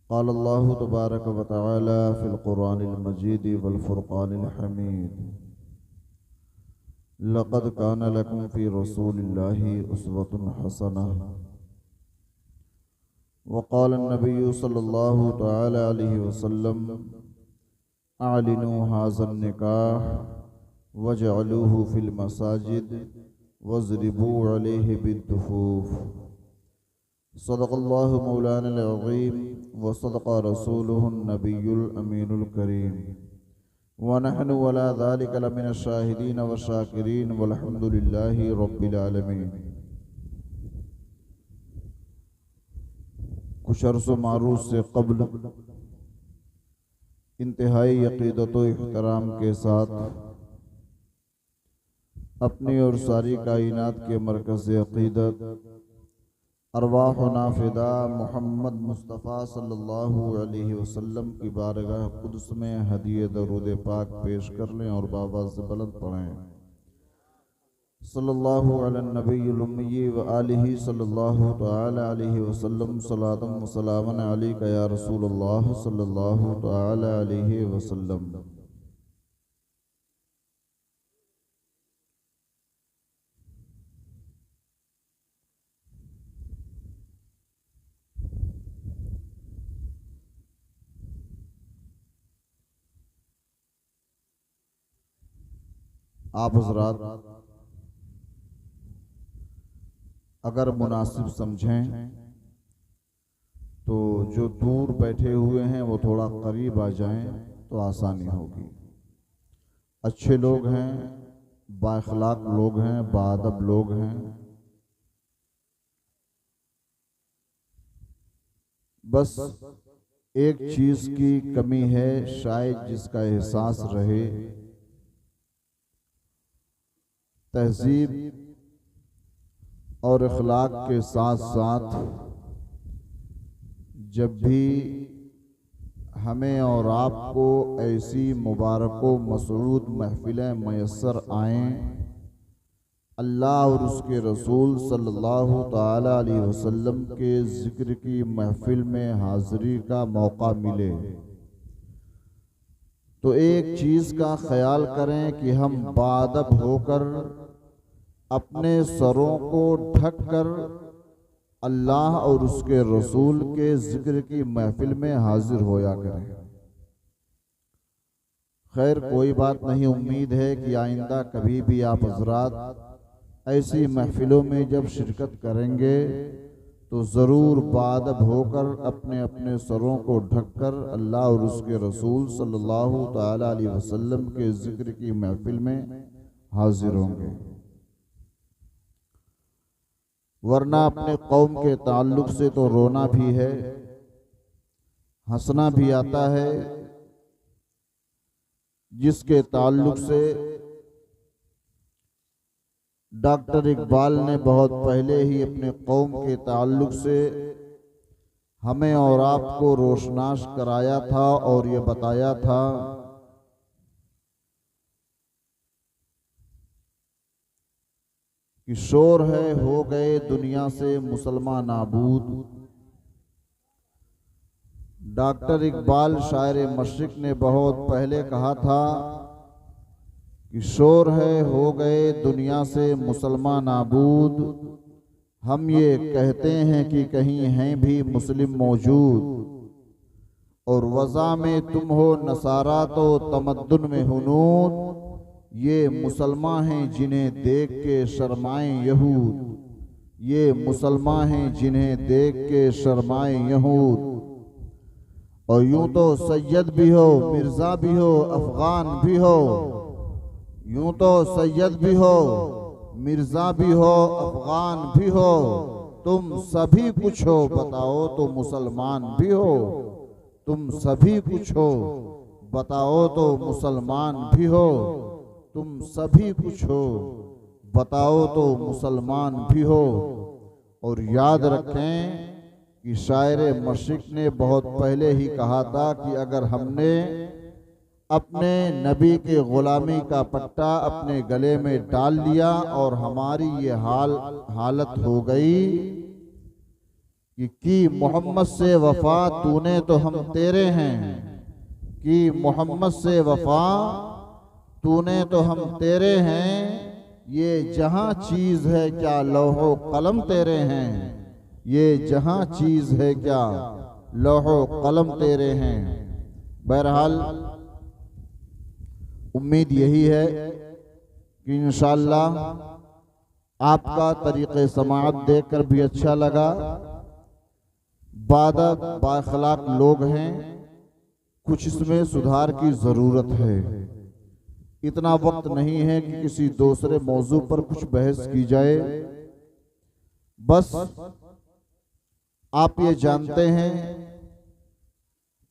क़ाल अल्लाहु तबारक व तआला फ़िल क़ुरानिल मजीद वल फ़ुरक़ानिल हमीद लक़द कान लकुम फ़ी रसूलिल्लाहि उस्वतुन हसनह व क़ाल नबिय्यु सल्लल्लाहु तआला अलैहि वसल्लम अलिनु हाज़न निकाह वजअलूहु फ़िल मसाजिद वज़रिबू अलैहि बिद्दुफ़ूफ़। सदक़ल्लाहु मौलानल अज़ीम व सदक़ रसूलुहुन नबियुल अमीनुल करीम व नहनु अला ज़ालिका लमिनश शाहिदीन व शाकिरीन वल्हम्दुलिल्लाहि रब्बिल आलमीन। कुछ अर्ज़ मारूफ़ से क़ब्ल इंतहाई अक़ीदत व इहतराम के साथ अपनी और सारी कायनात के मरकज़ अक़ीदत अरवाहुना फ़िदा मोहम्मद मुस्तफ़ा सल्लल्लाहु अलैहि वसल्लम की बारगाह क़ुद्स में हदिये दरूद पाक पेश कर लें और बाबा से बुलंद पढ़ें। सल्लल्लाहु अला नबिय्यिल उम्मी व आलिहि सल्लल्लाहु तआला अलैहि वसल्लम सलातन व सलामन अलैका या रसूलल्लाह सल्लल्लाहु तआला अलैहि वसल्लम। आप हज़रात अगर मुनासिब समझें तो जो दूर बैठे हुए हैं वो थोड़ा करीब आ जाएं तो आसानी होगी। अच्छे लोग हैं, बाअखलाक लोग हैं, बाअदब लोग हैं, बस एक चीज़ की कमी है, शायद जिसका एहसास रहे। तहजीब और अखलाक के साथ साथ जब भी हमें और आपको ऐसी मुबारक व मसऊद महफिलें मयस्सर आएँ, अल्लाह और उसके रसूल सल्लल्लाहु ताला अलैहि वसल्लम के ज़िक्र की महफिल में हाज़िरी का मौका मिले, तो एक चीज़ का ख्याल करें कि हम बाअदब होकर अपने सरों को ढक कर अल्लाह और उसके रसूल के ज़िक्र की महफिल में हाजिर होया करें। खैर कोई बात नहीं, उम्मीद है कि आइंदा कभी भी आप हज़रात ऐसी महफिलों में जब शिरकत करेंगे तो ज़रूर बाअदब होकर अपने अपने सरों को ढककर अल्लाह और उसके रसूल सल्लल्लाहु ताला अलैहि वसल्लम के ज़िक्र की महफिल में हाजिर होंगे, वरना अपने कौम के ताल्लुक से तो रोना भी है, हंसना भी आता है। जिसके ताल्लुक से डॉक्टर इकबाल ने बहुत पहले ही अपने कौम के ताल्लुक से हमें और आपको रोशनाश कराया था और ये बताया था कि शोर है हो गए दुनिया से मुसलमान नाबूद। डॉक्टर इकबाल शायर मशरिक ने बहुत पहले कहा था कि शोर है हो गए दुनिया से मुसलमान नाबूद, हम ये कहते हैं कि कहीं हैं भी मुस्लिम मौजूद, और वज़ा में तुम हो नसारा तो तमद्दुन में हुनूद, ये मुसलमान हैं जिन्हें देख के शर्माएं यहूद, ये मुसलमान हैं जिन्हें देख के शर्माएं यहूद। और यूं तो सैयद भी हो, मिर्ज़ा भी हो, अफ़गान भी हो, यूं तो सैयद भी हो, मिर्ज़ा भी हो, अफ़गान भी हो, तुम सभी कुछ हो, बताओ तो मुसलमान भी हो, तुम सभी कुछ हो, बताओ तो मुसलमान भी हो, तुम सभी कुछ हो, बताओ तो मुसलमान भी हो। और याद रखें कि शायर मशरिक ने बहुत पहले ही कहा था कि अगर हमने अपने नबी के ग़ुलामी का पट्टा अपने गले में डाल लिया और हमारी ये हालत हो गई कि मोहम्मद से वफा तूने तो हम तेरे हैं, कि मोहम्मद से वफा तूने तो हम तेरे हैं, ये जहां चीज है क्या लौहो कलम तेरे हैं, ये जहां चीज है क्या लौहो कलम तेरे हैं। बहरहाल उम्मीद यही है कि इंशाअल्लाह आपका तरीक़े समाअत देखकर भी अच्छा लगा। बादब बाखलाक लोग हैं, कुछ इसमें सुधार की ज़रूरत है। इतना वक्त नहीं है कि किसी दूसरे मौजू पर कुछ बहस की जाए। बस आप ये जानते हैं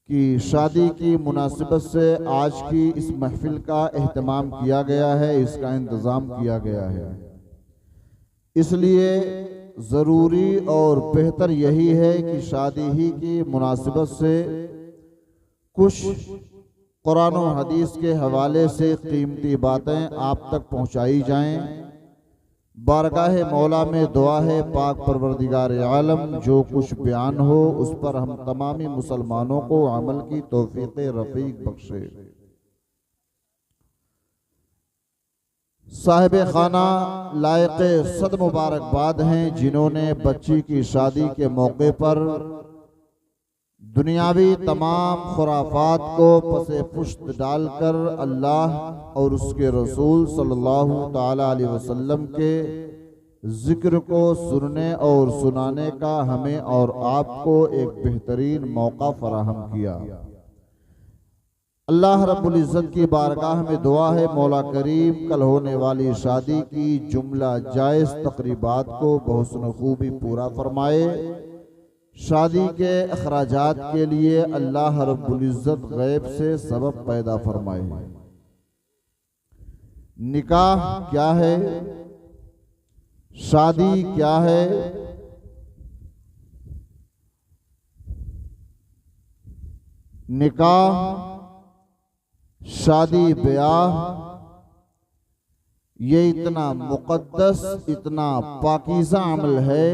कि शादी की मुनासिबत से आज की इस महफिल का एहतमाम किया गया है, इसका इंतज़ाम किया गया है। इसलिए ज़रूरी और बेहतर यही है कि शादी ही की मुनासिबत से कुछ कुरान और हदीस के हवाले से कीमती बातें आप तक पहुँचाई जाएं। बारगाह मौला में दुआ है पाक परवरदिगार आलम जो कुछ बयान हो उस पर हम तमामी मुसलमानों को अमल की तौफीक रफ़ीक बख्शे। साहिब खाना लायक सद मुबारकबाद हैं जिन्होंने बच्ची की शादी के मौके पर दुनियावी तमाम खुराफात को पसे पुश्त डालकर अल्लाह और उसके रसूल सल्लल्लाहु ताला अलैहि वसल्लम के जिक्र को सुनने और सुनाने का हमें और आपको एक बेहतरीन मौका फराहम किया। अल्लाह रब्बुल इज़्ज़त की बारगाह में दुआ है मौला करीम कल होने वाली शादी की जुमला जायज़ तकरीबात को बहुस्न खूबी पूरा फरमाए। शादी के अखराजात के लिए अल्लाह रब्बुल इज़्ज़त गैब से सबब पैदा फरमाए। निकाह क्या है, शादी क्या है, निकाह शादी ब्याह ये इतना मुक़द्दस इतना पाकीज़ा अमल है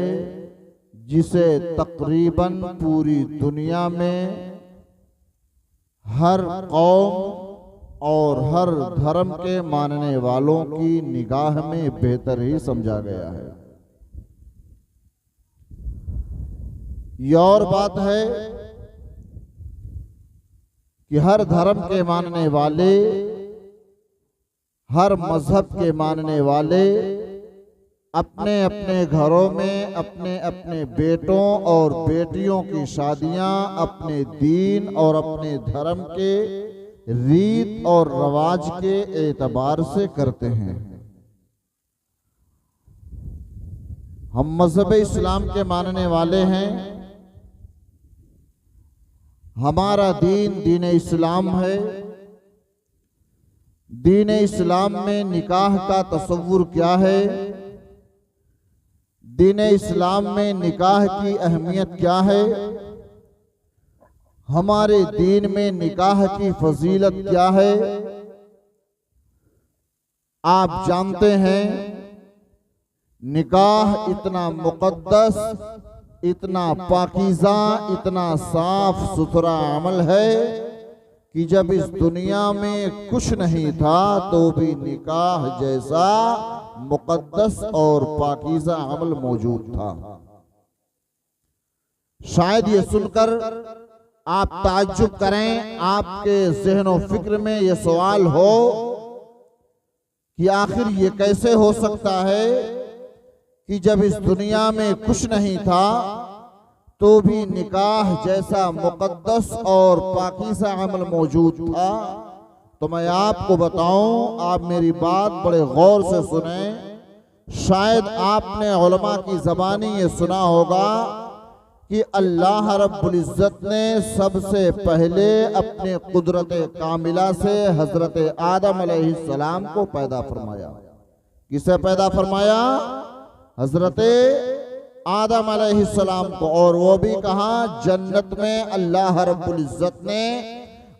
जिसे तकरीबन पूरी दुनिया में हर कौम और हर धर्म के मानने वालों की निगाह में बेहतर ही समझा गया है। ये और बात है कि हर धर्म के मानने वाले, हर मजहब के मानने वाले अपने अपने घरों में अपने अपने बेटों और बेटियों की शादियां अपने दीन और अपने धर्म के रीत और रवाज के एतबार से करते हैं। हम मजहब इस्लाम के मानने वाले हैं। हमारा दीन दीन इस्लाम है। दीन इस्लाम में निकाह का तसव्वुर क्या है, दीन इस्लाम में निकाह की अहमियत क्या है, हमारे दीन में निकाह की फजीलत क्या है, आप जानते हैं निकाह इतना मुक़द्दस, इतना पाकीज़ा, इतना साफ सुथरा अमल है कि जब इस दुनिया में कुछ नहीं था तो भी निकाह जैसा मुक़द्दस और पाकीज़ा अमल मौजूद था। शायद ये सुनकर आप ताज्जुब करें, आपके ज़हन व फिक्र में ये सवाल हो कि आखिर ये कैसे हो सकता है कि जब इस दुनिया में कुछ नहीं था तो भी निकाह जैसा मुक़द्दस और पाकीज़ा अमल मौजूद था। तो मैं आपको बताऊं, आप मेरी बात बड़े गौर से सुने। शायद आपने उलमा की ज़बानी ये सुना होगा कि अल्लाह रब्बुल इज़्ज़त ने सबसे पहले अपने कुदरत कामिला से हज़रत आदम अलैहिस्सलाम को पैदा फरमाया। किसे पैदा फरमाया? हज़रत आदम अलैहिस्सलाम को। और वो भी कहाँ? जन्नत में अल्लाह रब्बुल इज़्ज़त ने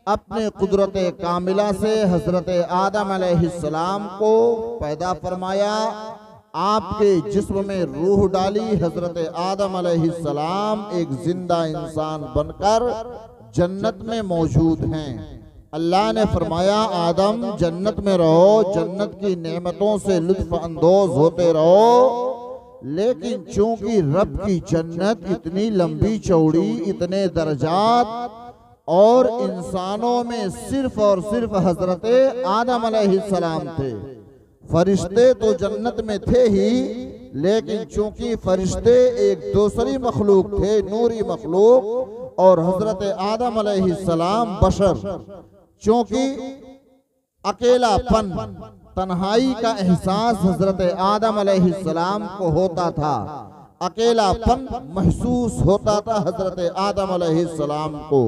अपने कुदरत कामिला से हज़रत आदम अलैहिस्सलाम को पैदा फरमाया आपके जिस्म में रूह डाली, हजरत आदम अलैहिस्सलाम एक जिंदा इंसान बनकर जन्नत में मौजूद हैं। अल्लाह ने फरमाया आदम जन्नत में रहो, जन्नत की नेमतों से लुत्फ अंदोज होते रहो, लेकिन चूंकि रब की जन्नत इतनी लंबी चौड़ी, इतने दर्जात, और इंसानों में सिर्फ और सिर्फ हजरत आदम अलैहिस्सलाम थे। फरिश्ते तो जन्नत में थे ही, लेकिन चूंकि फरिश्ते एक दूसरी मखलूक थे, नूरी मखलूक, और हजरत आदम अलैहिस्सलाम बशर, चूंकि अकेलापन, तन्हाई का एहसास हजरत आदम अलैहिस्सलाम को होता था, अकेलापन महसूस होता था हजरत आदम अलैहिस्सलाम को।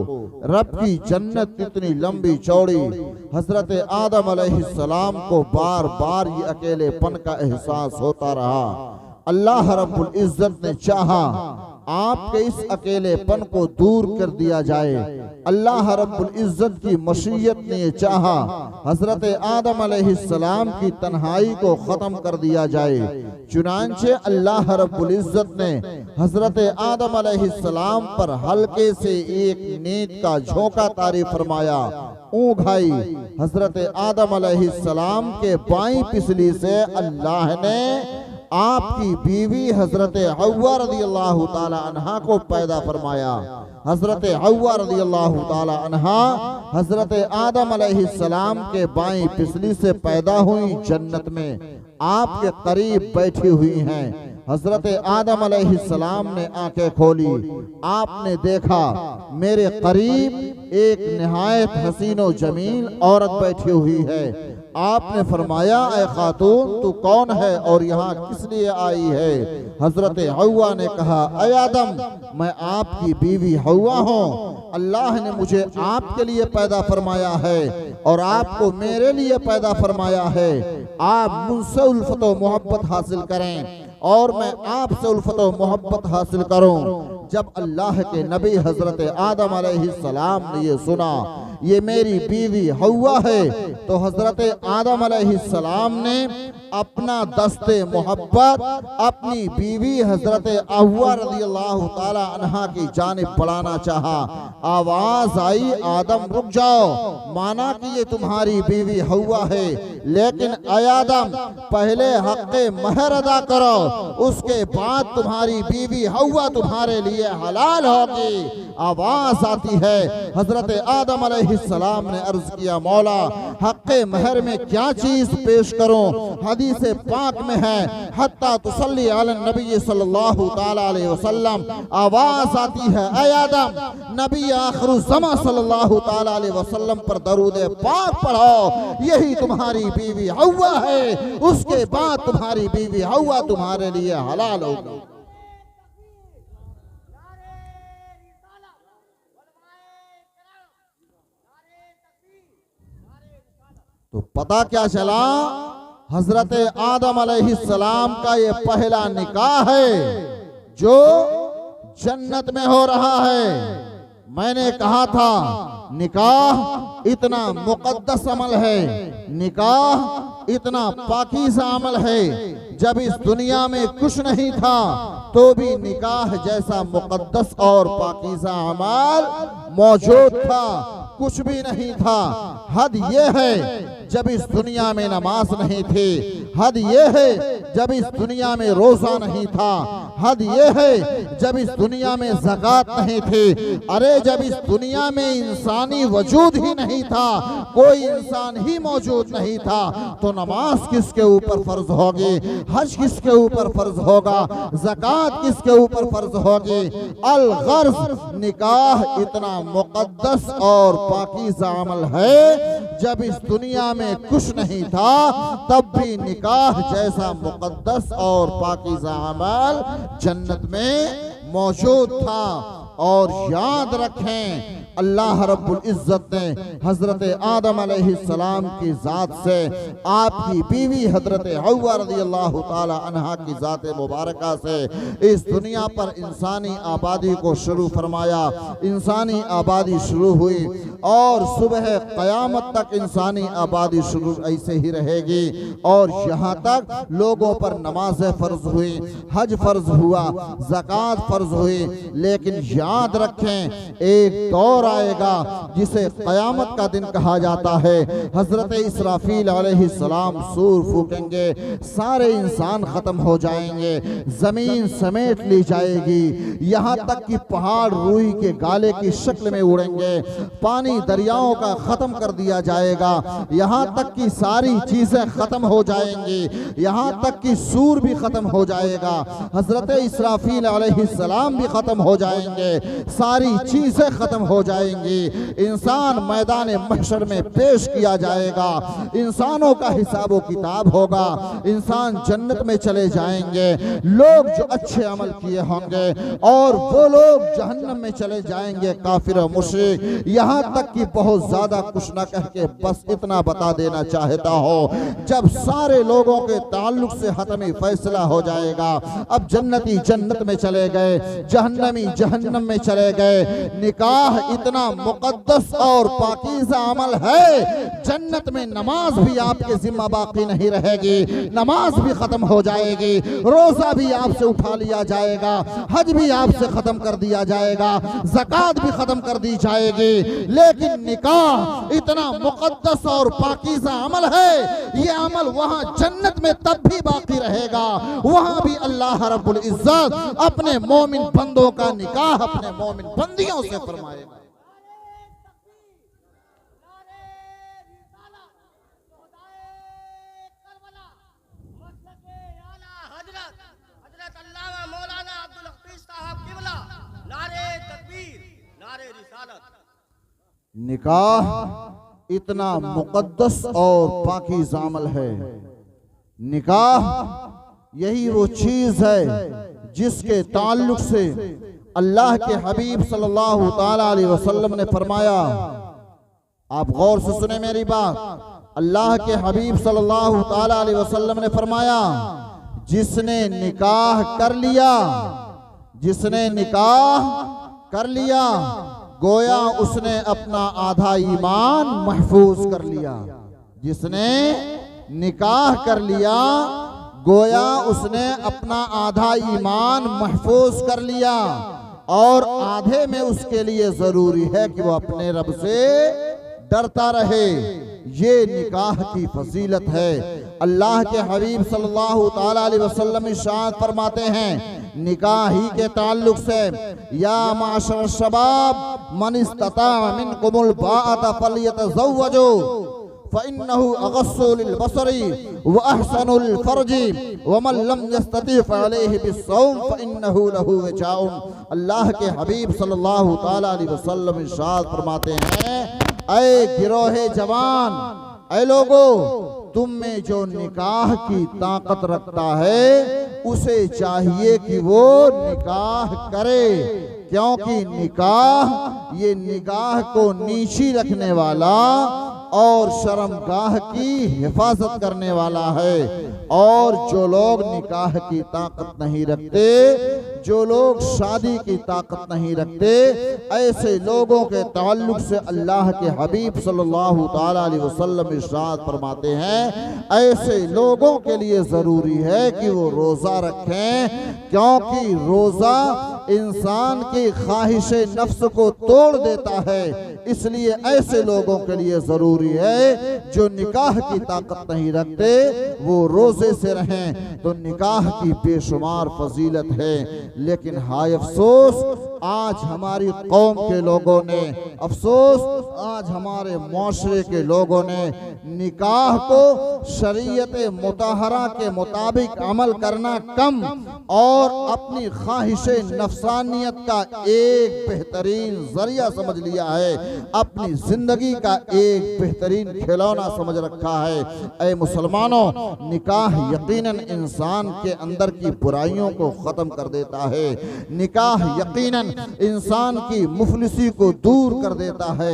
रब की जन्नत इतनी लंबी चौड़ी, हजरत आदम अलैहिस्सलाम को बार बार ये अकेलेपन का एहसास होता रहा। अल्लाह रब्बुल इज्जत ने चाहा आपके इस अकेलेपन को दूर कर दिया जाए। अल्लाह रब्बुल इज्जत की मशीयत ने चाहा हजरत आदम अलैहिस्सलाम की तन्हाई को खत्म कर दिया जाए। चुनांचे अल्लाह रब्बुल इज्जत ने हजरत आदम अलैहिस्सलाम पर हल्के से एक नींद का झोंका तारी फरमाया। ऊँघाई हजरत आदम अलैहिस्सलाम के बाईं पिछली से अल्लाह ने आपकी बीवी हजरत हव्वा रज़ियल्लाहु ताला अन्हा को पैदा फरमाया। हजरत हव्वा रज़ियल्लाहु ताला अन्हा हजरत आदम अलैहिस्सलाम के बाईं पिछली से पैदा हुई, जन्नत में आपके करीब बैठी हुई हैं। हजरत आदम अलैहिस्सलाम ने आंखें खोली, आपने देखा मेरे करीब एक निहायत हसीनो जमील औरत बैठी हुई है। आपने फरमाया ऐ खातून तू कौन है और यहाँ किस लिए आई है? हजरत हव्वा ने कहा ऐ आदम मैं आपकी बीवी हव्वा हूँ, अल्लाह ने मुझे आपके लिए पैदा फरमाया है और आपको मेरे लिए पैदा फरमाया है। आप मुझसे उल्फत व मोहब्बत हासिल करें और मैं आपसे उल्फत व मोहब्बत हासिल करूं। जब अल्लाह के नबी हजरत आदम अलैहिस्सलाम ने ये सुना ये मेरी बीवी हव्वा है, तो हजरत आदम अलैहिस्सलाम ने अपना दस्ते मोहब्बत अपनी बीवी हजरत हव्वा रज़ियल्लाहु ताला अन्हा की जानिब बढ़ाना चाहा। आवाज आई आदम रुक जाओ, माना कि ये तुम्हारी बीवी हव्वा है, लेकिन ऐ आदम पहले हक़्क़े महर अदा करो, उसके बाद तुम्हारी बीवी हव्वा तुम्हारे लिए हलाल होगी। आवाज आती है हजरत आदम अलैहिस्सलाम ने अर्ज किया मौला हक़्क़े महर में क्या चीज पेश करूं? हदीस पाक में है हत्ता तुसल्ली अला नबी सल्लल्लाहु ताला अलैहि वसल्लम। आवाज आती है ऐ आदम नबी आखिरुज़्ज़मा सल्लल्लाहु ताला अलैहि वसल्लम पर दरूद पाक पढ़ो, यही तुम्हारी बीवी हव्वा है, उसके बाद तुम्हारी बीवी हव्वा तुम्हारे लिए हलाल होगी। तो पता क्या चला, हजरत आदम अलैहिस्सलाम का ये पहला निकाह है जो जन्नत में हो रहा है। मैंने कहा था निकाह इतना मुकद्दस अमल है, निकाह इतना पाकीज़ा अमल है, जब इस दुनिया में कुछ नहीं था तो भी निकाह जैसा मुकद्दस और पाकीज़ा अमल मौजूद था। कुछ भी नहीं था। हद ये है जब इस दुनिया में नमाज नहीं थी, हद ये है जब इस दुनिया में रोजा नहीं था, हद ये है जब इस दुनिया में ज़कात नहीं थी। अरे जब इस दुनिया में इंसानी वजूद ही नहीं था, कोई इंसान ही मौजूद नहीं था, तो नमाज किसके ऊपर फर्ज होगी, हज किसके ऊपर फर्ज होगा, ज़कात किसके ऊपर फर्ज होगी। अल गर्ज निकाह इतना मुकद्दस और पाकीज़ा अमल है, जब इस दुनिया में कुछ नहीं था तब भी निकाह जैसा मुकद्दस और पाकीज़ा अमल जन्नत में मौजूद था। और याद रखें अल्लाह रब्बुल इज्जत ने हजरत आदम अलैहिस्सलाम की जात से आपकी बीवी हजरत हव्वा रज़ियल्लाहु ताला अन्हा की जात मुबारका से इस दुनिया पर इंसानी आबादी को शुरू फरमाया। इंसानी आबादी शुरू हुई और सुबह क़यामत तक इंसानी आबादी शुरू ऐसे ही रहेगी और यहाँ तक लोगों पर नमाज़ें फ़र्ज हुई, हज फ़र्ज हुआ, ज़कात फ़र्ज हुई। लेकिन याद रखें एक दौर आएगा जिसे क़यामत का दिन कहा जाता है। हज़रत इसराफील अलैहिस्सलाम सूर फूकेंगे, सारे इंसान ख़त्म हो जाएंगे, ज़मीन समेट ली जाएगी, यहाँ तक कि पहाड़ रूई के गाले की शक्ल में उड़ेंगे, पानी दरियाओं का ख़त्म कर दिया जाएगा, यहाँ तक कि सारी चीज़ें ख़त्म हो जाएंगी, यहाँ तक कि सूर भी ख़त्म हो जाएगा, हज़रत इसराफील अलैहिस्सलाम भी ख़त्म हो जाएंगे, सारी चीज़ें ख़त्म हो जाएंगी। इंसान मैदान महशर में पेश किया जाएगा, इंसानों का हिसाब व किताब होगा, इंसान जन्नत में चले जाएंगे, लोग जो अच्छे अमल किए होंगे, और वो लोग जहन्नम में चले जाएंगे काफिर और मुशरिक। यहाँ तक कि बहुत ज्यादा कुछ न कह के बस इतना बता देना चाहता हो, जब सारे लोगों के ताल्लुक से हतमी फैसला हो जाएगा, अब जन्नती जन्नत में चले गए, जहन्नमी जहन्नम में चले गए। निकाह इतना मुकद्दस और पाकीज़ा अमल है, जन्नत में नमाज भी आपके जिम्मा बाकी नहीं रहेगी, नमाज भी खत्म हो जाएगी, रोजा भी आपसे उठा लिया जाएगा, हज भी आपसे खत्म कर दिया जाएगा, ज़कात भी खत्म कर दी जाएगी। लेकिन निकाह इतना मुकद्दस और पाकीज़ा अमल है, ये अमल वहां जन्नत में तब भी बाकी रहेगा, वहां भी अल्लाह रब्बुल इज्जत अपने मोमिन बंदों का निकाह अपने मोमिन बंदियों से फरमाएगा। निकाह इतना मुकद्दस और पाकीज़ा अमल है। निकाह यही वो चीज है जिसके ताल्लुक से अल्लाह के हबीब सल्लल्लाहु ताला अलैहि वसल्लम ने फरमाया, आप गौर से सुने मेरी बात, अल्लाह के हबीब सल्लल्लाहु ताला अलैहि वसल्लम ने फरमाया, जिसने निकाह कर लिया, जिसने निकाह कर लिया, गोया उसने अपना आधा ईमान महफूज कर लिया। जिसने निकाह कर लिया, गोया उसने अपना आधा ईमान महफूज कर लिया, और आधे में उसके लिए जरूरी है कि वो अपने रब से डरता रहे। ये निकाह की फजीलत है। अल्लाह के हबीब सल्लल्लाहु ताला अलैहि वसल्लम इरशाद फरमाते हैं निकाह ही के ताल्लुक से, या माशर शबाब मन इस्तता मिनकुमुल बाअत फलयतज़व्वजू फ़इन्नहु अग़स्सु लिलबसरी व अहसनुल फ़र्जी व मन लम यस्तति फ़अलैहि बिस्सौम फ़इन्नहु लहु विजाउन। अल्लाह के हबीब सल्लल्लाहु ताला अलैहि वसल्लम इरशाद फरमाते हैं, ऐ गिरोहे जवान, ऐ लोगो, तुम में जो निकाह की ताकत रखता है उसे चाहिए कि वो निकाह करे, क्योंकि निकाह ये निगाह को नीची रखने वाला और शर्मगाह की हिफाजत करने वाला है। और जो लोग निकाह की ताकत नहीं रखते, जो लोग शादी की ताकत नहीं रखते, ऐसे लोगों के ताल्लुक से अल्लाह के हबीब सल्लल्लाहु ताला अलैहि वसल्लम इरशाद फरमाते हैं, ऐसे लोगों के लिए जरूरी है कि वो रोजा रखें, क्योंकि रोजा इंसान की ख्वाहिश नफ्स को तोड़ देता है। इसलिए ऐसे लोगों के लिए जरूरी है जो निकाह की ताकत नहीं रखते वो रोजे से रहें, तो निकाह की बेशुमार फजीलत है। लेकिन हाय अफसोस, आज हमारी कौम के लोगों ने, अफसोस आज हमारे मुआशरे के लोगों ने निकाह को शरीयत मुताहरा के मुताबिक अमल करना कम और अपनी ख्वाहिश नफसानियत का एक बेहतरीन जरिया समझ लिया है, अपनी जिंदगी का एक बेहतरीन खिलौना समझ रखा है। ऐ मुसलमानों, निकाह यकीनन इंसान के अंदर की बुराइयों को खत्म कर देता है। निकाह यकीनन इंसान की मुफलिसी को दूर कर देता है।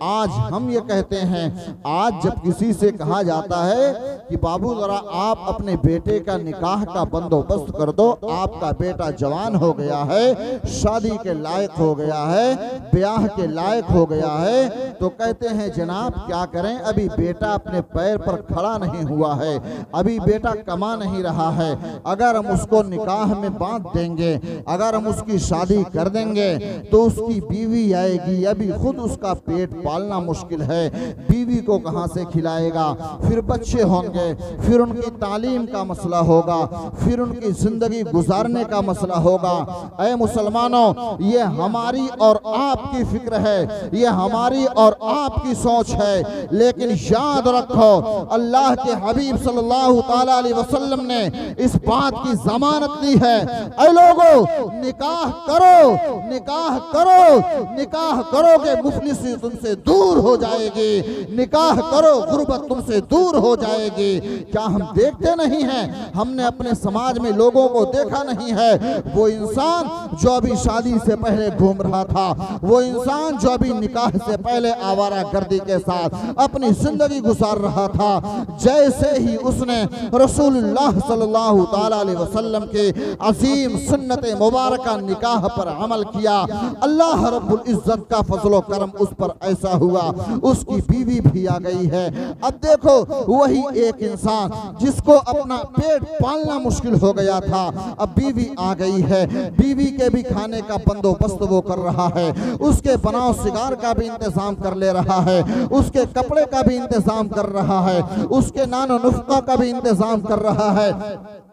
आज हम ये कहते हैं, आज जब किसी से कहा जाता है कि बाबू जरा आप अपने बेटे का निकाह का बंदोबस्त कर दो, आपका बेटा जवान हो गया है, शादी के लायक हो गया है, ब्याह के लायक हो गया है, तो कहते हैं जनाब क्या करें, अभी बेटा अपने पैर पर खड़ा नहीं हुआ है, अभी बेटा कमा नहीं रहा है। अगर हम उसको निकाह में बांध देंगे, अगर हम उसकी शादी कर देंगे तो उसकी बीवी आएगी, अभी खुद उसका पेट पालना मुश्किल है, बीवी को कहां से खिलाएगा, फिर बच्चे होंगे, फिर उनकी तालीम का मसला होगा, फिर उनकी जिंदगी गुजारने का मसला होगा। ऐ मुसलमानों, ये हमारी और आपकी फिक्र है, ये हमारी और आपकी सोच है, लेकिन याद रखो अल्लाह के हबीब सल्लल्लाहु ताला अलैहि वसल्लम ने इस बात की जमानत दी है, ऐ लोगों निकाह करो, निकाह करो, निकाह करोगे मुफलिसी तुमसे दूर हो जाएगी, निकाह करो गुर्बत तुमसे दूर हो जाएगी। क्या हम देखते नहीं हैं, हमने अपने समाज में लोगों को देखा नहीं है, वो इंसान जो अभी शादी से पहले घूम रहा था, वो इंसान जो अभी निकाह से पहले आवारा गर्दी के साथ अपनी जिंदगी गुजार रहा था, जैसे ही उसने रसूलुल्लाह सल्लल्लाहु ताला अलैहि वसल्लम के अजीम सुन्नत मुबारका निकाह पर अमल किया, अल्लाह रब्बुल इज्जत का फजलो करम उस पर ऐसा हुआ, उसकी बीवी भी आ गई है। अब देखो वही एक इंसान जिसको अपना पेट पालना मुश्किल हो गया था, अब बीवी आ गई है, बीवी के भी खाने का बंदोबस्त वो कर रहा है, उसके बनाओ सिगार का भी इंतजाम कर ले रहा है, उसके कपड़े का भी इंतजाम कर रहा है, उसके नानो नुफ्का का भी इंतजाम कर रहा है।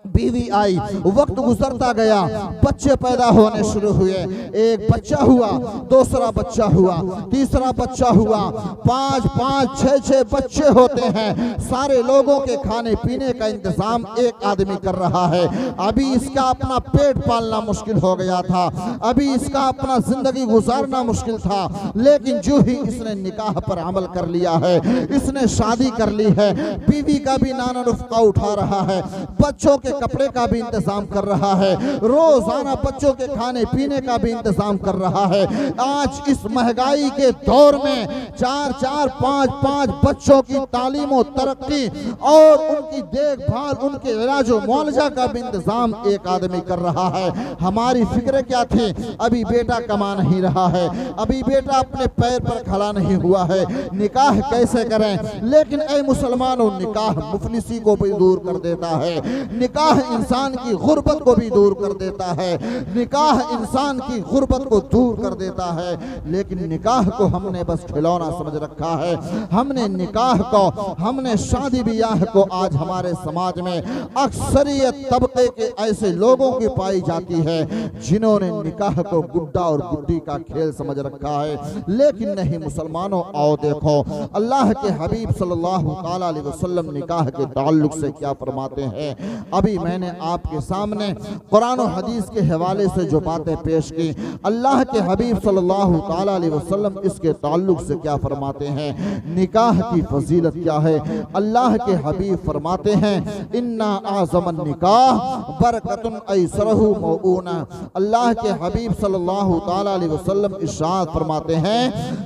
बीवी आई, वक्त गुजरता गया, बच्चे पैदा होने शुरू हुए, एक बच्चा हुआ, दूसरा बच्चा हुआ, तीसरा बच्चा हुआ, 5-5, 6-6 बच्चे होते हैं। सारे लोगों के खाने पीने का इंतजाम एक आदमी कर रहा है। अभी इसका अपना पेट पालना मुश्किल हो गया था, अभी इसका अपना जिंदगी गुजारना मुश्किल था, लेकिन जो ही इसने निकाह पर अमल कर लिया है, इसने शादी कर ली है, बीवी का भी नाना नुफ्का उठा रहा है, बच्चों के कपड़े का भी इंतजाम कर रहा है, रोजाना बच्चों के खाने पीने का भी इंतजाम कर रहा है। आज इस महंगाई के दौर में 4-4, 5-5 बच्चों की तालीम और तरक्की और उनकी देखभाल, उनके इलाज और मुआवजा का भी इंतजाम एक आदमी कर रहा है। हमारी फिक्र क्या थी, अभी बेटा कमा नहीं रहा है, अभी बेटा अपने पैर पर खड़ा नहीं हुआ है, निकाह कैसे करें। लेकिन ऐ मुसलमानों, निकाह मुफलिसी को भी दूर कर देता है, निकाह इंसान की गुर्बत को भी दूर कर देता है, निकाह इंसान की गुर्बत को दूर कर देता है। लेकिन निकाह को हमने बस खिलौना समझ रखा है, हमने निकाह को, हमने शादी ब्याह को आज हमारे समाज में अक्सरियत तबके के ऐसे लोगों की पाई जाती है जिन्होंने निकाह को गुड्डा और गुड्डी का खेल समझ रखा है। लेकिन नहीं मुसलमानों, आओ देखो अल्लाह के हबीब सल्लल्लाहु ताला अलैहि वसल्लम निकाह के ताल्लुक से क्या फरमाते हैं। अभी मैंने आपके सामने कुरान और हदीस के हवाले से जो बातें पेश की, अल्लाह के हबीब सल्लल्लाहु ताला अलैहि वसल्लम इसके ताल्लुक से क्या फरमाते हैं, निकाह की फजीलत क्या है। अल्लाह के हबीब फरमाते हैं, इन्ना आज़मन निकाह बरकतुन ऐसरहु मऊना। अल्लाह के हबीब सल्लल्लाहु ताला अलैहि वसल्लम इरशाद फरमाते हैं,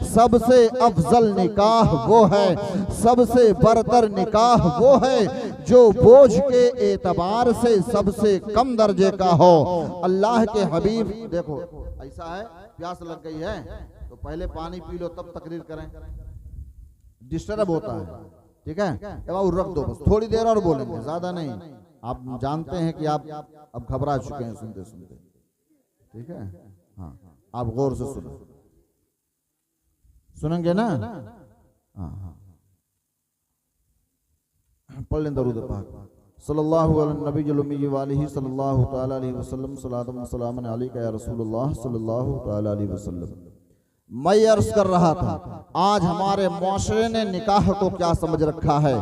सबसे अफजल निकाह वो है, सबसे बरतर निकाह वो है जो बोझ के एतबार से सबसे कम दर्जे का हो। अल्लाह के हबीब, देखो ऐसा है, प्यास लग गई है तो पहले पानी पी लो तब तकरीर करें, डिस्टर्ब होता है, ठीक है, अब रख दो, बस थोड़ी देर और बोलेंगे, ज्यादा नहीं। आप जानते हैं कि आप अब घबरा चुके हैं सुनते सुनते, ठीक है, हाँ आप गौर से सुनो, सुनेंगे ना, हाँ हाँ पढ़ लें दरूद पाक सल्लल्लाहु अलैहि नबी उम्मी व आलिहि सल्लल्लाहु तआला अलैहि वसल्लम सलातम व सलामन अलैका या रसूलुल्लाह सल्लल्लाहु तआला अलैहि वसल्लम। मैं अर्ज कर रहा था आज हमारे मुआशरे ने निकाह को क्या समझ रखा है,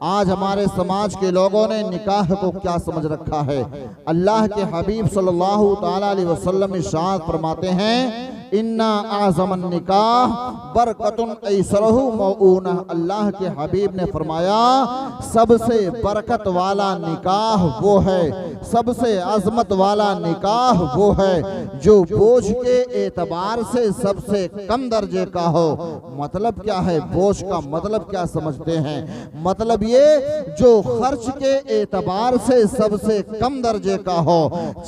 आज हमारे समाज के लोगों ने निकाह को क्या समझ रखा है। अल्लाह के हबीब सल्लल्लाहु ताला अलैहि वसल्लम इरशाद फरमाते हैं, इन्ना आज़मन निकाह बरकतुन ऐसरहु मऊना। अल्लाह के हबीब ने फरमाया, सबसे बरकत वाला निकाह वो है, सबसे अजमत वाला निकाह वो है जो बोझ के एतबार से सबसे कम दर्जे का हो। मतलब क्या है बोझ का, मतलब क्या समझते हैं? मतलब ये जो खर्च के एतबार से सबसे कम दर्जे का हो,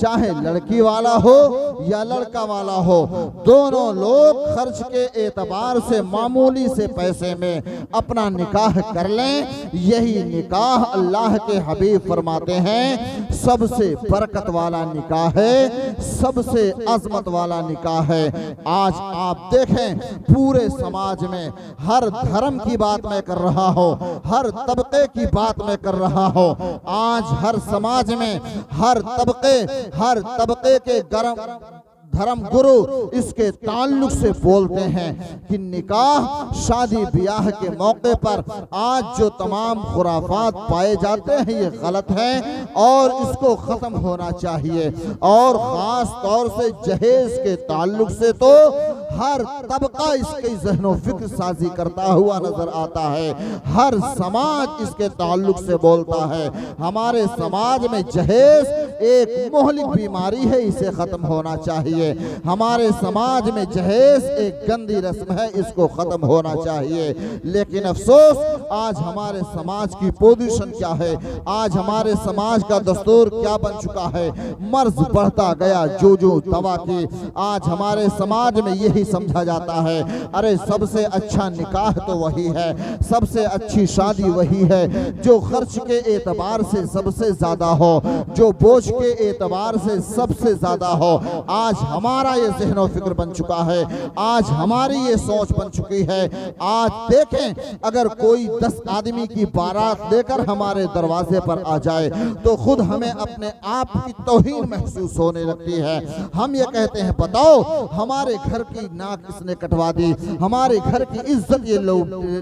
चाहे लड़की वाला हो या लड़का वाला हो, दोनों लोग खर्च के एतबार से मामूली से पैसे में अपना निकाह कर लें, यही निकाह अल्लाह के हबीब फरमाते हैं सबसे बरकत वाला निकाह है, सबसे अजमत वाला निकाह है। आज आप देखें पूरे समाज में हर धर्म की बात मैं कर रहा हो, हर तबके की बात मैं कर रहा हो, आज हर समाज में हर तबके के धर्म गुरु इसके ताल्लुक से बोलते हैं कि निकाह शादी ब्याह के मौके पर आज जो तमाम खुराफात पाए जाते हैं ये गलत है और इसको खत्म होना चाहिए। और खास तौर से जहेज के ताल्लुक से तो हर तबका इसके ज़हनो फिक्र साजी करता हुआ नजर आता है, हर समाज इसके ताल्लुक से बोलता है। हमारे समाज में जहेज एक मोहलिक बीमारी है, इसे खत्म होना चाहिए। हमारे समाज में जहेज एक गंदी रस्म है, इसको खत्म होना चाहिए। लेकिन अफसोस आज हमारे समाज की पोजीशन क्या है, आज हमारे समाज का दस्तूर क्या बन चुका है, मर्ज बढ़ता गया जो दवा की। आज हमारे समाज में यही समझा जाता है, अरे सबसे अच्छा निकाह तो वही है, सबसे अच्छी शादी वही है जो खर्च के एतबार से सबसे ज्यादा हो, जो बोझ के एतबार से सबसे ज्यादा हो। आज हमारा ये ज़हनो फिक्र बन चुका है, आज हमारी ये सोच बन चुकी है। आज देखें अगर कोई 10 आदमी की बारात लेकर हमारे दरवाजे पर आ जाए तो खुद हमें अपने आप की तौहीन महसूस होने लगती है। हम ये कहते हैं बताओ हमारे घर की नाक किसने कटवा दी, हमारे घर की इज्जत ये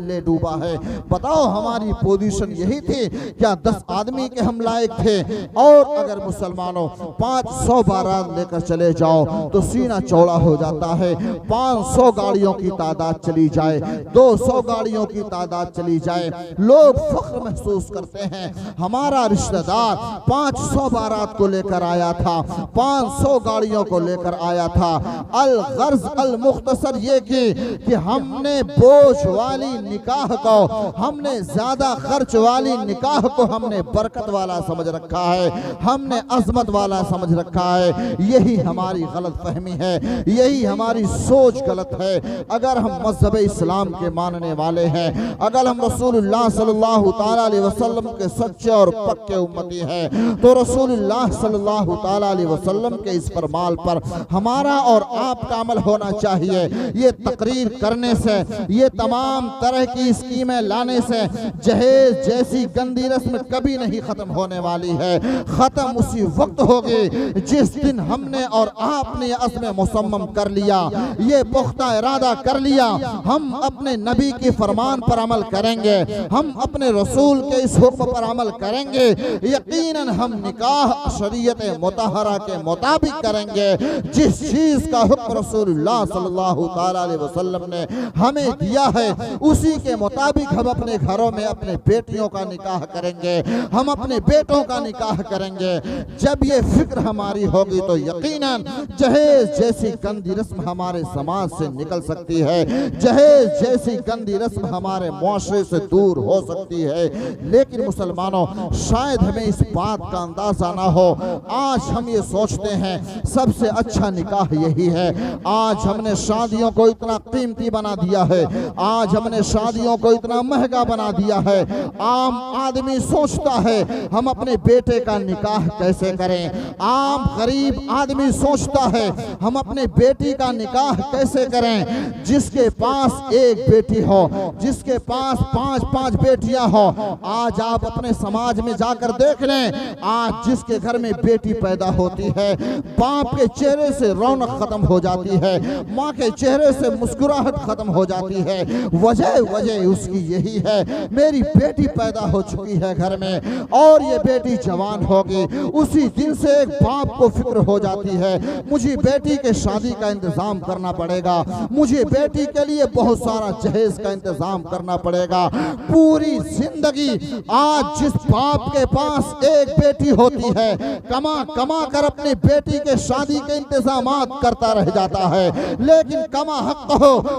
ले डूबा है। बताओ हमारी पोजीशन यही थी क्या 10 आदमी के हम लायक थे? और अगर मुसलमानों 500 बारात लेकर चले जाओ तो सीना चौड़ा हो जाता है। 500 गाड़ियों की तादाद चली जाए, 200 गाड़ियों की तादाद चली जाए, लोग फख्र महसूस करते हैं हमारा रिश्तेदार 500 बारात को लेकर आया था, 500 गाड़ियों को लेकर आया था। अल गर्ज अल मुख्तसर ये कि हमने बोझ वाली निकाह को, हमने ज्यादा खर्च वाली निकाह को हमने बरकत वाला समझ रखा है, हमने अजमत वाला समझ रखा है। यही हमारी गलत फहमी है, यही हमारी सोच गलत है। अगर हम मज़हब इस्लाम के मानने वाले हैं, अगर हम रसूलुल्लाह सल्लल्लाहु ताला अलैहि वसल्लम के सच्चे और पक्के उम्मती हैं, तो रसूलुल्लाह सल्लल्लाहु ताला अलैहि वसल्लम के इस फरमान पर हमारा और आपका अमल होना चाहिए। ये तकरीर करने से, ये तमाम तरह की स्कीमें लाने से जहेज जैसी गंदी रस्म कभी नहीं खत्म होने वाली है। खत्म उसी वक्त होगी जिस दिन हमने और आपने अज़्म मुसम्मम कर लिया, ये पुख्ता इरादा कर लिया, हम अपने नबी की फरमान पर अमल करेंगे, हम अपने रसूल के इस हुक्म पर अमल करेंगे, यकीनन हम निकाह शरीयत मुतहरा के मुताबिक करेंगे। जिस चीज का हुक्म रसूलुल्लाह सल्लल्लाहु ताला अलैहि वसल्लम ने हमें दिया है उसी के मुताबिक हम अपने घरों में अपने बेटियों का निकाह करेंगे, हम अपने बेटों का निकाह करेंगे। जब ये फिक्र हमारी होगी तो यकीनन जहेज जैसी गंदी रस्म हमारे समाज से निकल सकती है, जहेज जैसी गंदी रस्म हमारे मुआशरे से दूर हो सकती है। लेकिन मुसलमानों शायद हमें इस बात का अंदाजा ना हो, आज हम ये सोचते हैं सबसे अच्छा निकाह यही है। आज हमने शादियों को इतना कीमती बना दिया है, आज हमने शादियों को इतना महंगा बना दिया है। आम आदमी सोचता है हम अपने बेटे का निकाह कैसे करें, आम गरीब आदमी सोचता है हम अपने बेटी का निकाह कैसे करें। जिसके पास एक बेटी हो, जिसके पास 5-5 बेटियां हो, आज आप अपने समाज में जाकर देख लें, आज जिसके घर में बेटी पैदा होती है बाप के चेहरे से रौनक खत्म हो जाती है, माँ के चेहरे से मुस्कुराहट खत्म हो जाती है। वजह उसकी यही है, मेरी बेटी पैदा हो चुकी है घर में और ये बेटी जवान होगी। उसी दिन से एक बाप को फिक्र हो जाती है, मुझे बेटी के शादी का इंतजाम करना पड़ेगा, मुझे बेटी के लिए बहुत सारा जहेज का इंतजाम करना पड़ेगा। पूरी जिंदगी आज जिस बाप के पास एक बेटी होती है, कमा कमा कर अपनी बेटी के शादी के इंतजामात करता रह जाता है, लेकिन कमा हक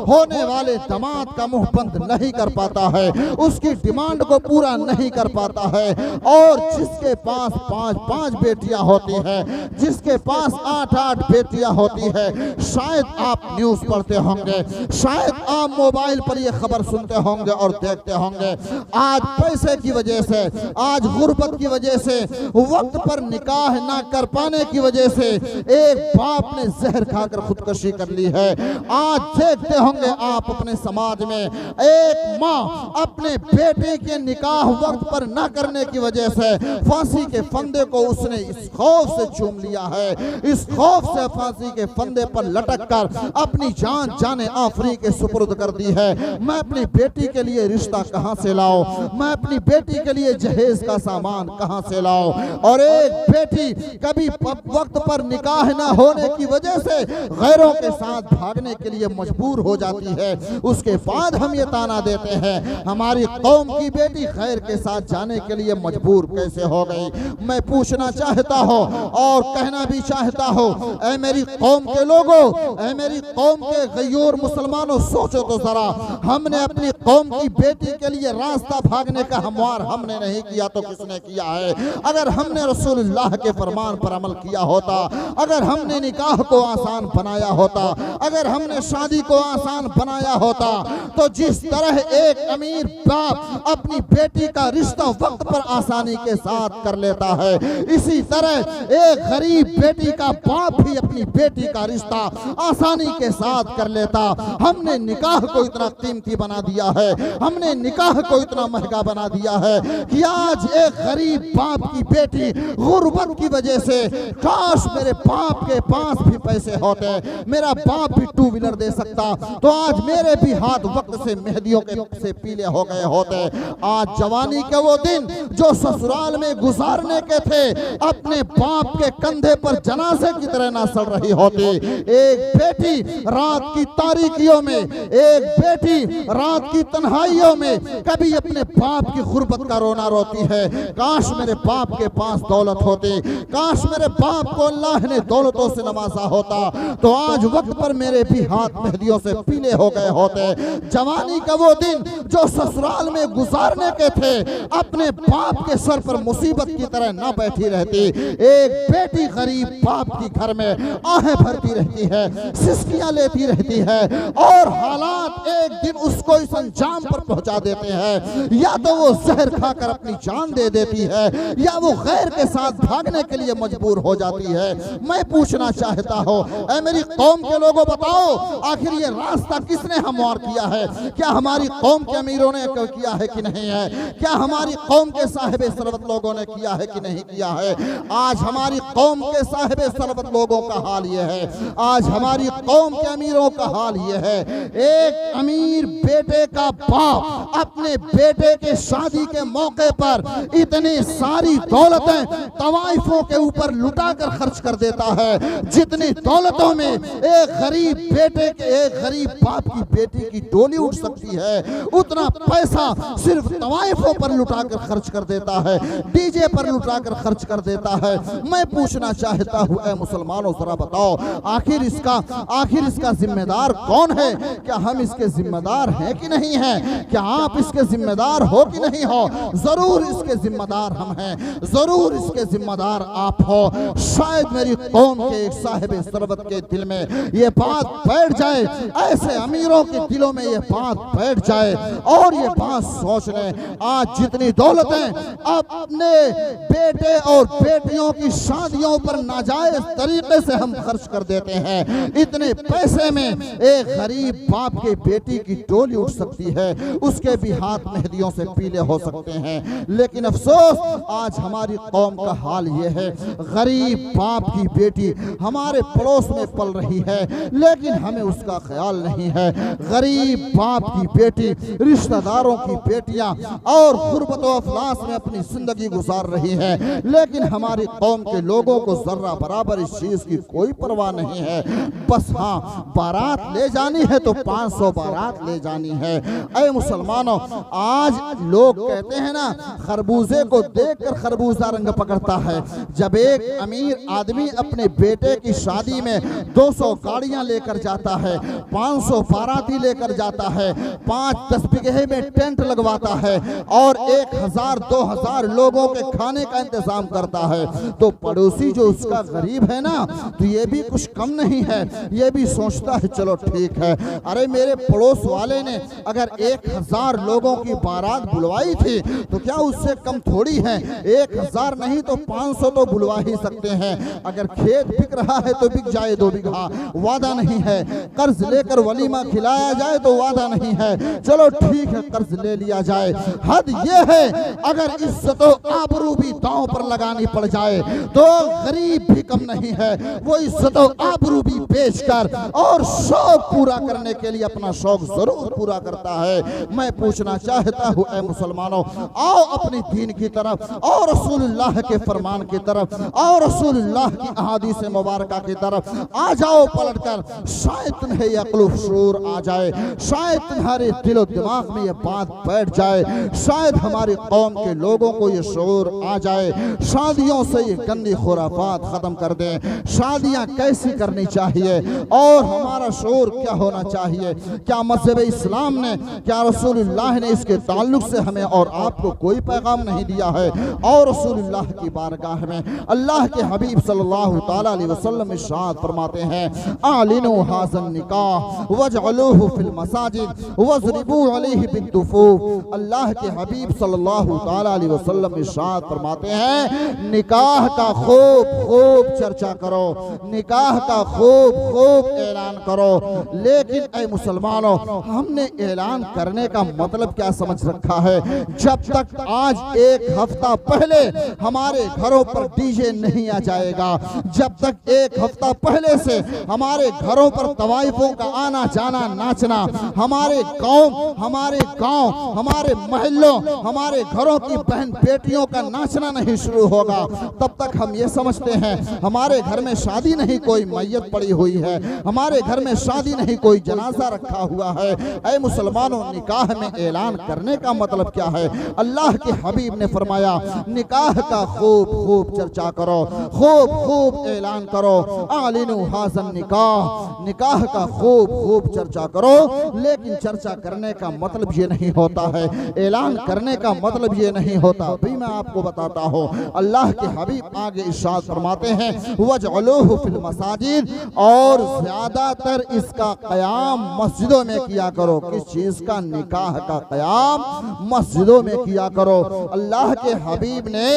होने वाले दामाद का मुंह बंद नहीं कर पाता है, उसकी डिमांड को पूरा नहीं कर पाता है। और जिसके पास 5-5 बेटियां होती है, जिसके पास 8-8 बेटियां होती है, शायद आप न्यूज पढ़ते होंगे, शायद आप मोबाइल पर ये खबर सुनते होंगे और देखते होंगे, आज पैसे की वजह से, आज गुर्बत की वजह से, वक्त पर निकाह ना कर पाने की वजह से एक बाप ने जहर खाकर खुदकुशी कर ली है। आज देखते होंगे आप अपने समाज में, एक माँ अपने बेटे के निकाह वक्त पर न करने की वजह से फांसी के फंदे को उसने इस खौफ से चूम लिया है, इस खौफ से फांसी के फंदे पर लटक कर अपनी जान जाने आफरी के सुपुर्द कर दी है। मैं अपनी बेटी के लिए रिश्ता कहां से लाऊं, मैं अपनी बेटी के लिए जहेज का सामान कहां से लाऊं। और एक बेटी कभी वक्त पर निकाह न होने की वजह से गैरों के साथ भागने के लिए मजबूर हो जाती है, उसके बाद हम ये ताना देते हैं हमारी कौम की बेटी खैर के साथ जाने के लिए मजबूर कैसे हो गई। मैं पूछना चाहता हूँ और कहना भी चाहता हूँ, ऐ मेरी कौम के लोगों, ऐ मेरी कौम के गयूर मुसलमानों, सोचो तो जरा, हमने अपनी कौम की बेटी के लिए रास्ता भागने का हमवार हमने नहीं किया तो किसने किया है। अगर हमने रसूलुल्लाह के फरमान पर अमल किया होता, अगर हमने निकाह को आसान बनाया होता, अगर हमने शादी को आसान बनाया होता, तो जिस तरह एक अमीर बाप अपनी बेटी का रिश्ता वक्त पर आसानी के साथ कर लेता है, इसी तरह एक गरीब बेटी का बाप भी अपनी बेटी का रिश्ता आसानी के साथ कर लेता। हमने निकाह को इतना कीमती बना दिया है, हमने निकाह को इतना महंगा बना दिया है कि आज एक गरीब बाप की बेटी गुर्बत की वजह से, काश मेरे बाप के पास भी पैसे होते, मेरा बाप भी 2 व्हीलर दे सकता, तो आज मेरे भी हाथ वक्त से मेहंदियों के से पीले हो गए होते। आज जवानी के वो दिन जो ससुराल में गुजारने के थे, अपने बाप के कंधे पर जनाजे की तरह ना सड़ रही होती। एक बेटी रात की तारीकियों में, एक बेटी रात की तन्हाइयों में कभी अपने बाप की गुर्बत का रोना रोती है, काश मेरे बाप के पास दौलत होती, काश मेरे बाप को अल्लाह ने दौलतों से नवाजा होता, तो आज वक्त पर मेरे भी हाथ मेहंदियों से पीले हो गए होते। जवानी का वो दिन जो ससुराल में गुजारने के थे, अपने बाप के सर पर मुसीबत की तरह न बैठी रहती। एक बेटी गरीब बाप की घर में आहें भरती रहती है, सिसकियां लेती रहती है, और हालात एक दिन उसको इस अंजाम पर पहुंचा देते हैं, या तो वो जहर खाकर अपनी जान दे देती है, या वो गैर के साथ भागने के लिए मजबूर हो जाती है। मैं पूछना चाहता हूँ, ऐ मेरी कौम के लोगों, बताओ आखिर ये रास्ता किसने हमवार किया है? क्या हमारी कौम के अमीरों ने किया है कि नहीं है? क्या हमारी कौम के साहिब सरबत लोगों ने किया है कि नहीं किया है? आज हमारी कौम के साहिब सरबत लोगों का हाल ये है, आज हमारी कौम के अमीरों का हाल ये है। एक अमीर बेटे का बाप अपने बेटे के शादी के मौके पर इतनी सारी दौलतें तवाइफों के ऊपर लुटा कर खर्च कर देता है, जितनी दौलतों में एक गरीब बेटे के, एक गरीब बाप की बेटी की डोली उठ सकती है, उतना पैसा सिर्फ तवाइफों पर लुटा कर खर्च कर देता है, डीजे पर लुटा कर खर्च कर देता है। मैं पूछना चाहता हूँ, ऐ मुसलमानों, जरा बताओ आखिर इसका जिम्मेदार कौन है? क्या हम इसके जिम्मेदार हैं कि नहीं हैं? क्या आप इसके जिम्मेदार हो कि नहीं हो? जरूर इसके जिम्मेदार हम हैं, जरूर इसके जिम्मेदार आप हो। शायद मेरी कौम के एक साहिब सरबत के दिल में ये बात बैठ जाए, ऐसे अमीरों के दिलों में ये बात बैठ जाए और ये बात सोच लें, आज जितनी दौलतें अपने बेटे और बेटियों की शादियों पर नाजायज तरीके से हम खर्च कर देते हैं, इतने पैसे में एक गरीब बाप के बेटी की डोली उठ सकती है, उसके उसके भी हाथ मेहंदियों से पीले हो सकते हैं। लेकिन अफसोस आज हमारी कौम का हाल ये है, गरीब बाप की बेटी हमारे पड़ोस में पल रही है लेकिन हमें उसका ख्याल नहीं है। गरीब बाप की बेटी, रिश्तेदारों की बेटियां और गुर्बत व अफलास में अपनी जिंदगी गुजार रही है लेकिन हमारी कौम के लोगों को जर्रा बराबर इस चीज की कोई परवाह नहीं है। बस हाँ, बारात ले जानी है तो 500 बारात ले जानी है। ऐ मुसलमानों, आज लोग कहते हैं ना, खरबूजे को देखकर खरबूजा रंग पकड़ता है। जब एक अमीर आदमी अपने बेटे की शादी में 200 गाड़ियां लेकर जाता है, 500 बाराती लेकर जाता है, 5-10 बीघे में टेंट लगवाता है और 1000-2000 लोगों के खाने का इंतजाम करता है, तो पड़ोसी जो उसका गरीब है ना, तो ये भी कुछ कम नहीं है। ये भी सोचता है चलो ठीक है, अरे मेरे पड़ोस वाले ने अगर 1000 लोगों की बारात बुलवाई थी तो क्या उससे कम थोड़ी है। 1000 नहीं तो 500 तो बुलवा ही सकते हैं। अगर खेत बिक रहा है तो बिक जाए 2 बीघा, वादा नहीं है। कर्ज लेकर वलीमा खिलाया जाए तो वादा नहीं है, चलो ठीक है कर्ज ले लिया जाए। हद ये है अगर इज्जत आबरू भी दांव पर लगानी पड़ जाए तो गरीब भी कम नहीं है, वो इज्जत आबरू भी बेचकर और शौक पूरा करने के लिए अपना शौक जरूर पूरा करता है। मैं पूछना चाहता हूँ ऐ मुसलमानों, आओ अपनी दीन की तरफ और रसूलुल्लाह के फरमान की तरफ और रसूलुल्लाह की अहादीस मुबारका की तरफ आ जाओ पलटकर। शायद तुम्हें यह अक्ल शूर आ जाए, शायद तुम्हारे दिलो दिमाग में यह बात बैठ जाए, शायद हमारी कौम के लोगों को यह शूर आ जाए। शादियों से ये गंदी खुराफात खत्म कर दें। शादियां कैसी करनी चाहिए और हमारा शूर क्या होना चाहिए। क्या मज़हब इस्लाम ने, क्या रसूलुल्लाह ने इसके ताल्लुक से हमें और आपको कोई पैगाम नहीं दिया है। और रसूलुल्लाह की बारगाह में अल्लाह के हबीब सल्लल्लाहु ताला अलैहि वसल्लम इरशाद फरमाते हैं, आलिनु हाज़न निकाह वजअलूहु फिल मसाजिद वज़रिबू अलैहि बिद्दुफूफ। अल्लाह के हबीब सल्लल्लाहु ताला अलैहि वसल्लम इरशाद फरमाते हैं, निकाह का खूब खूब चर्चा करो, निकाह का खूब खूब ऐलान करो। लेकिन ऐ मुसलमानों, हमने ऐलान करने का मतलब क्या समझ रखा है। जब तक आज 1 हफ्ता पहले हमारे घरों पर डीजे नहीं आ जाएगा, जब तक 1 हफ्ता पहले से हमारे घरों पर तवाइफों का आना जाना नाचना, हमारे गांव हमारे महल्लों हमारे घरों की बहन बेटियों का नाचना नहीं शुरू होगा, तब तक हम ये समझते हैं हमारे घर में शादी नहीं, कोई मैयत पड़ी हुई है, हमारे घर में शादी नहीं, कोई जनाजा रखा हुआ है। ऐ मुसलमानों, निकाह में ऐलान करने का मतलब क्या है। अल्लाह के हबीब ने फरमाया, निकाह का खूब खूब चर्चा करो, खूब खूब ऐलान करो। आलिनु हाज़न निकाह, निकाह का खूब खूब चर्चा करो। लेकिन चर्चा करने का मतलब ये नहीं होता है, ऐलान करने का मतलब ये नहीं होता। भाई मैं आपको बताता हूँ, अल्लाह के हबीब आगे इरशाद फरमाते हैं, वजअलूहु फिल मसाजिद, और ज्यादातर इसका कयाम मस्जिदों में किया करो। किस चीज का? निकाह का कयाम मस्जिदों में किया करो। अल्लाह के हबीब ने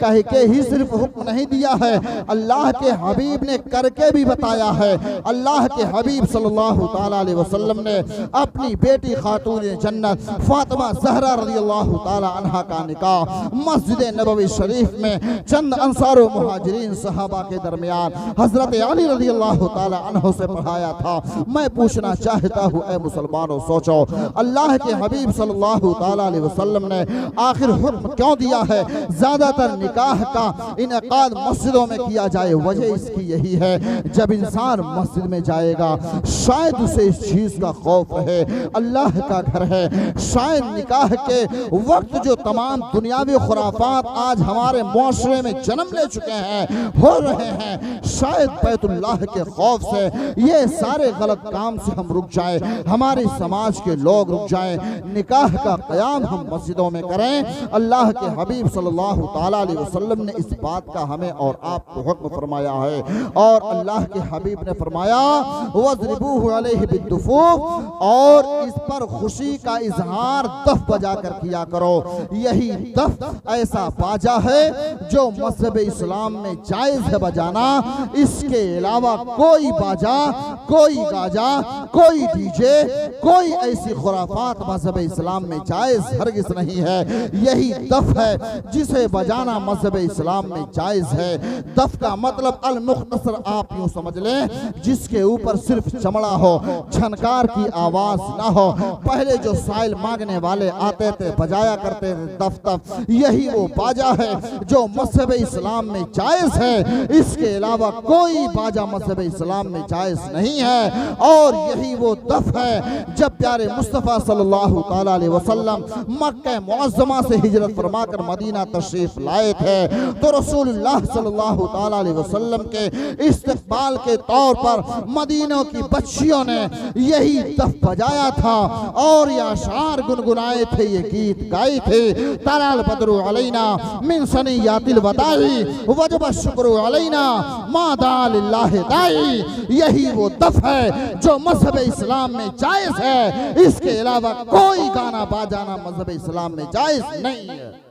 कह के ही सिर्फ हुक्म नहीं दिया है, अल्लाह के हबीब ने करके भी बताया है। अल्लाह के हबीब सल्लल्लाहु ताला अलैहि वसल्लम ने अपनी बेटी खातून जन्नत फातिमा ज़हरा रज़ियल्लाहु ताला अन्हा का निकाह मस्जिद नबवी शरीफ में चंद अंसार व मुहाजिरीन सहाबा के दरमियान हजरत अली रज़ियल्लाहु ताला अन्हु से पढ़ाया था। मैं पूछना चाहता हूँ ऐ मुसलमानों, सोचो अल्लाह के हबीब सल्लल्लाहु ताला अलैहि वसल्लम ने आखिर हुक्म क्यों दिया है ज्यादातर निकाह का इनेकाद मस्जिदों में किया जाए? वजह इसकी यही है, जब इंसान मस्जिद में जाएगा शायद उसे इस चीज का खौफ है, अल्लाह का घर है। शायद निकाह के वक्त जो तमाम दुनियावी खुराफात आज हमारे मुआशरे में जन्म ले चुके हैं, हो रहे हैं, शायद बैतुल्लाह के खौफ से ये सारे गलत काम से हम रुक जाए, हमारे समाज के लोग रुक जाए, निकाह का क़याम हम मस्जिदों में करें। अल्लाह के हबीब सल्लल्लाहु ताला अलैहि वसल्लम ने इस बात का हमें और आपको हुक्म फरमाया है। और अल्लाह के हबीब ने फरमाया वज़रिबूहु अलैहि बिद्दुफूफ, और इस पर खुशी का इजहार दफ बजा कर किया करो। यही दफ ऐसा बाजा है जो मज़हब इस्लाम में जायज है बजाना, इसके अलावा कोई बाजा, कोई गाजा, कोई डीजे, कोई ऐसी खुराफात मजहब इस्लाम में जायज़ हरगिज़ नहीं है। यही दफ है जिसे बजाना मजहब इस्लाम में जायज़ है। दफ का मतलब अल मुख्तसर आप यूं समझ लें, जिसके ऊपर सिर्फ चमड़ा हो, झनकार की आवाज ना हो। पहले जो साइल मांगने वाले आते थे बजाया करते थे दफ दफ, यही वो बाजा है जो मजहब इस्लाम में जायज़ है। इसके अलावा कोई बाजा मजहब इस्लाम में जायज़ नहीं है। और यही वो दफ है जब प्यारे मुस्तफ़ा सल्लल्लाहु ताला अलैहि वसल्लम मक्का मुअज़्ज़मा से हिजरत फरमाकर मदीना तशरीफ लाए थे, तो रसूलुल्लाह सल्लल्लाहु ताला अलैहि वसल्लम के इस्तकबाल के तौर पर मदीनों की बच्चियों ने यही दफ बजाया था और ये अशार गुनगुनाए थे, ये गीत गाए थे। तलाल बदरु अलैना मिन सनियातिल वदाई वजब शुक्र अलैना मा दा लिल्लाहि दाई। यही वो दफ है जो मजहब इस्लाम में जायज़ है। इसके अलावा कोई गाना बाजाना मजहब इस्लाम में जायज़ नहीं है।